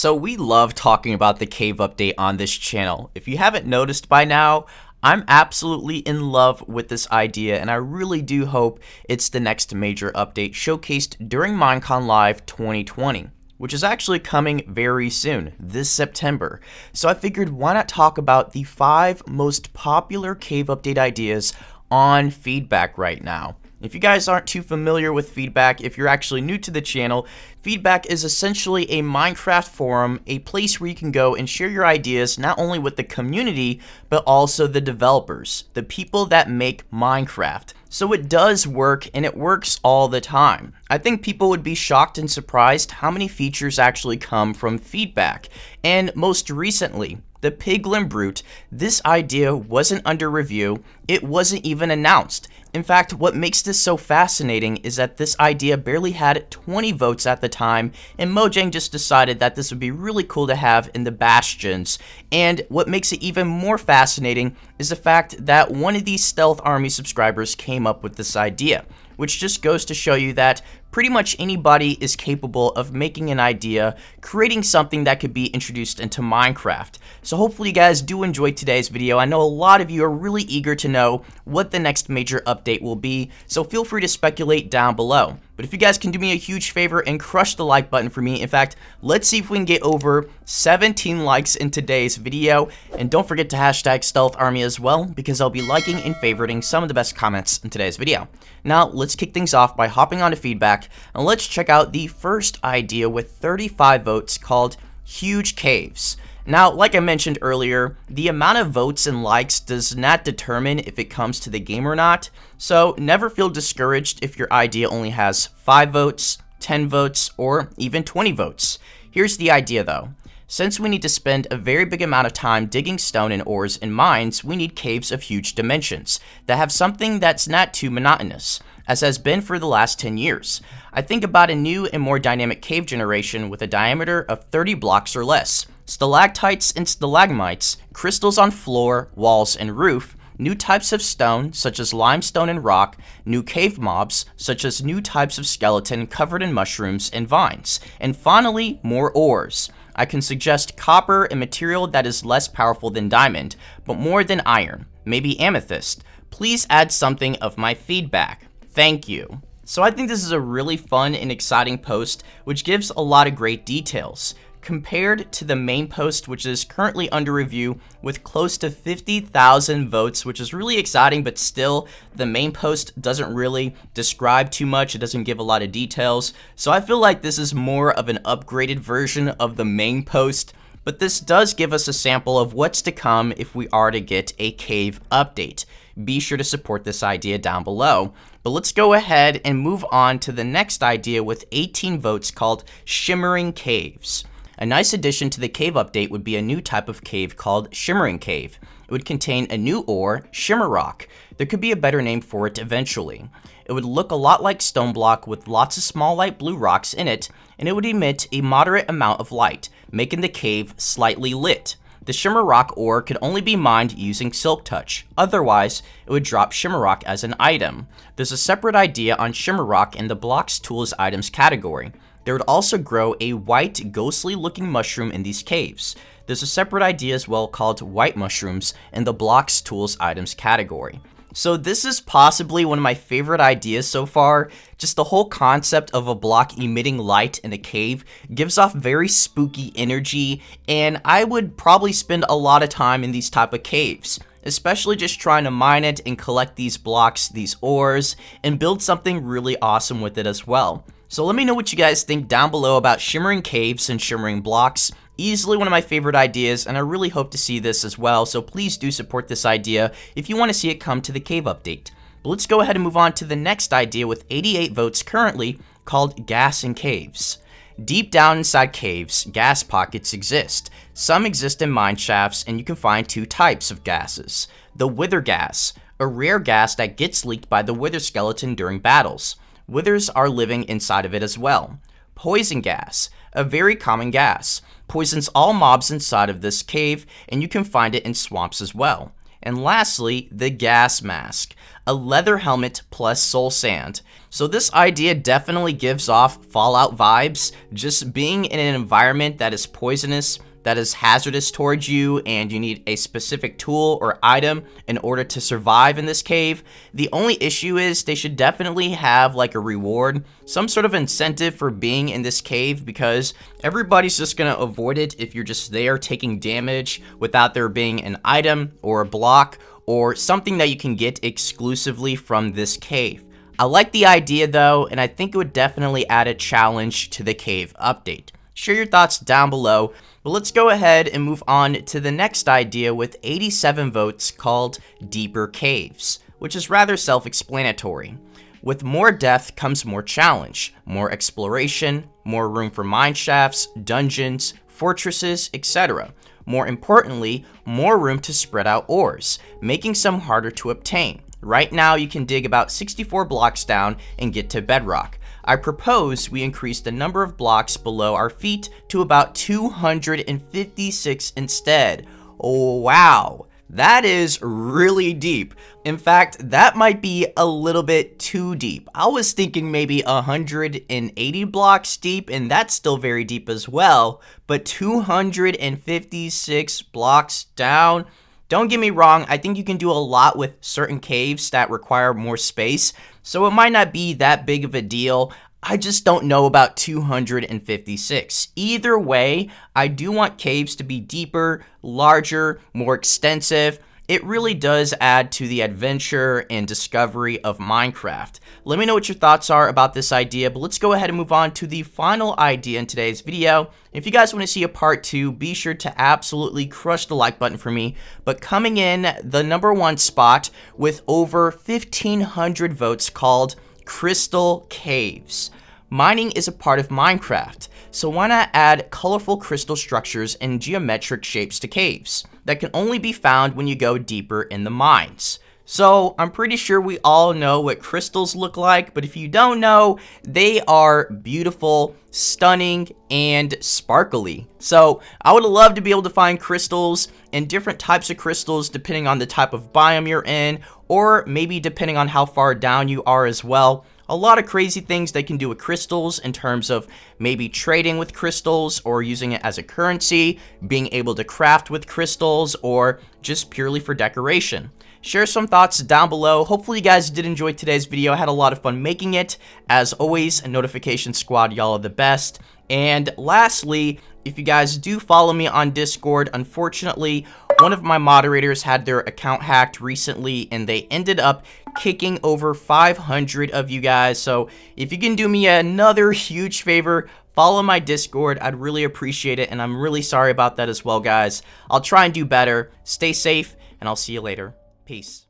So we love talking about the cave update on this channel. If you haven't noticed by now, I'm absolutely in love with this idea, and I really do hope it's the next major update showcased during Minecon Live 2020, which is actually coming very soon, this September. So I figured, why not talk about the 5 most popular cave update ideas on feedback right now. If you guys aren't too familiar with feedback, if you're actually new to the channel, feedback is essentially a Minecraft forum, a place where you can go and share your ideas not only with the community, but also the developers, the people that make Minecraft. So it does work, and it works all the time. I think people would be shocked and surprised how many features actually come from feedback. And most recently, the Piglin Brute, this idea wasn't under review, it wasn't even announced. In fact, what makes this so fascinating is that this idea barely had 20 votes at the time, and Mojang just decided that this would be really cool to have in the Bastions. And what makes it even more fascinating is the fact that one of these Stealth Army subscribers came up with this idea, which just goes to show you that pretty much anybody is capable of making an idea, creating something that could be introduced into Minecraft. So hopefully you guys do enjoy today's video. I know a lot of you are really eager to know what the next major update will be, so feel free to speculate down below. But if you guys can do me a huge favor and crush the like button for me, in fact, let's see if we can get over 17 likes in today's video. And don't forget to hashtag Stealth Army as well, because I'll be liking and favoriting some of the best comments in today's video. Now, let's kick things off by hopping on to feedback, and let's check out the first idea with 35 votes called Huge Caves. Now, like I mentioned earlier, the amount of votes and likes does not determine if it comes to the game or not, so never feel discouraged if your idea only has 5 votes, 10 votes, or even 20 votes. Here's the idea though. Since we need to spend a very big amount of time digging stone and ores in mines, we need caves of huge dimensions that have something that's not too monotonous, as has been for the last 10 years. I think about a new and more dynamic cave generation with a diameter of 30 blocks or less, stalactites and stalagmites, crystals on floor, walls, and roof, new types of stone, such as limestone and rock, new cave mobs, such as new types of skeleton covered in mushrooms and vines, and finally, more ores. I can suggest copper, a material that is less powerful than diamond, but more than iron, maybe amethyst. Please add something of my feedback. Thank you. So I think this is a really fun and exciting post, which gives a lot of great details. Compared to the main post, which is currently under review with close to 50,000 votes, which is really exciting, but still, the main post doesn't really describe too much. It doesn't give a lot of details. So I feel like this is more of an upgraded version of the main post, but this does give us a sample of what's to come if we are to get a cave update. Be sure to support this idea down below. But let's go ahead and move on to the next idea with 18 votes called Shimmering Caves. A nice addition to the cave update would be a new type of cave called Shimmering Cave. It would contain a new ore, Shimmer Rock. There could be a better name for it eventually. It would look a lot like stone block with lots of small light blue rocks in it, and it would emit a moderate amount of light, making the cave slightly lit. The Shimmer Rock ore could only be mined using Silk Touch, otherwise it would drop Shimmer Rock as an item. There's a separate idea on Shimmer Rock in the Blocks Tools Items category. There would also grow a white, ghostly looking mushroom in these caves. There's a separate idea as well called White Mushrooms in the Blocks Tools Items category. So this is possibly one of my favorite ideas so far. Just the whole concept of a block emitting light in a cave gives off very spooky energy, and I would probably spend a lot of time in these type of caves, especially just trying to mine it and collect these blocks, these ores, and build something really awesome with it as well. So let me know what you guys think down below about Shimmering Caves and Shimmering Blocks. Easily one of my favorite ideas, and I really hope to see this as well, so please do support this idea if you want to see it come to the cave update. But let's go ahead and move on to the next idea with 88 votes currently, called Gas in Caves. Deep down inside caves, gas pockets exist. Some exist in mine shafts, and you can find 2 types of gases. The Wither gas, a rare gas that gets leaked by the Wither skeleton during battles. Withers are living inside of it as well. Poison gas, a very common gas, poisons all mobs inside of this cave, and you can find it in swamps as well. And lastly, the gas mask, a leather helmet plus soul sand. So this idea definitely gives off Fallout vibes, just being in an environment that is poisonous, that is hazardous towards you, and you need a specific tool or item in order to survive in this cave. The only issue is they should definitely have like a reward, some sort of incentive for being in this cave, because everybody's just gonna avoid it if you're just there taking damage without there being an item or a block or something that you can get exclusively from this cave. I like the idea though, and I think it would definitely add a challenge to the cave update. Share your thoughts down below, but let's go ahead and move on to the next idea with 87 votes called Deeper Caves, which is rather self-explanatory. With more depth comes more challenge, more exploration, more room for mine shafts, dungeons, fortresses, etc. More importantly, more room to spread out ores, making some harder to obtain. Right now, you can dig about 64 blocks down and get to bedrock. I propose we increase the number of blocks below our feet to about 256 instead. Oh, wow, that is really deep. In fact, that might be a little bit too deep. I was thinking maybe 180 blocks deep, and that's still very deep as well, but 256 blocks down? Don't get me wrong, I think you can do a lot with certain caves that require more space, so it might not be that big of a deal. I just don't know about 256. Either way, I do want caves to be deeper, larger, more extensive. It really does add to the adventure and discovery of Minecraft. Let me know what your thoughts are about this idea, but let's go ahead and move on to the final idea in today's video. If you guys want to see a part 2, be sure to absolutely crush the like button for me. But coming in the #1 spot with over 1,500 votes called Crystal Caves. Mining is a part of Minecraft, so why not add colorful crystal structures and geometric shapes to caves that can only be found when you go deeper in the mines? So I'm pretty sure we all know what crystals look like, but if you don't know, they are beautiful, stunning, and sparkly. So I would love to be able to find crystals and different types of crystals depending on the type of biome you're in, or maybe depending on how far down you are as well. A lot of crazy things they can do with crystals in terms of maybe trading with crystals or using it as a currency, being able to craft with crystals, or just purely for decoration. Share some thoughts down below. Hopefully you guys did enjoy today's video. I had a lot of fun making it. As always, Notification Squad, y'all are the best. And lastly, if you guys do follow me on Discord, unfortunately, one of my moderators had their account hacked recently and they ended up kicking over 500 of you guys. So if you can do me another huge favor, follow my Discord. I'd really appreciate it, and I'm really sorry about that as well, guys. I'll try and do better. Stay safe, and I'll see you later. Peace.